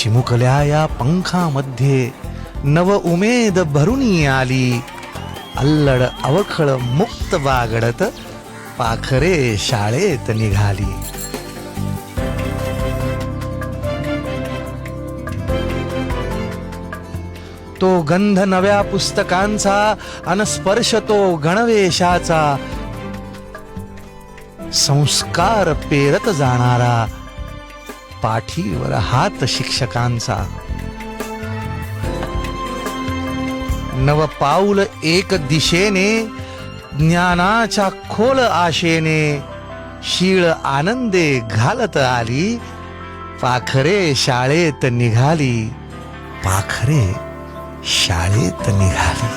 चिमुकल्या या पंखामध्ये नव उमेद भरुनी आली. अल्लड अवखळ मुक्त बागडत पाखरे शाळेत निघाली. तो गंध नव्या पुस्तकांचा अनस्पर्श तो गणवेशाचा, संस्कार पेरत जाणारा पाठीवर हात शिक्षकांचा. नव पाऊल एक दिशेने ज्ञानाच्या खोल आशेने शीळ आनंदे घालत आली. पाखरे शाळेत निघाली, पाखरे शाळेत निघाली.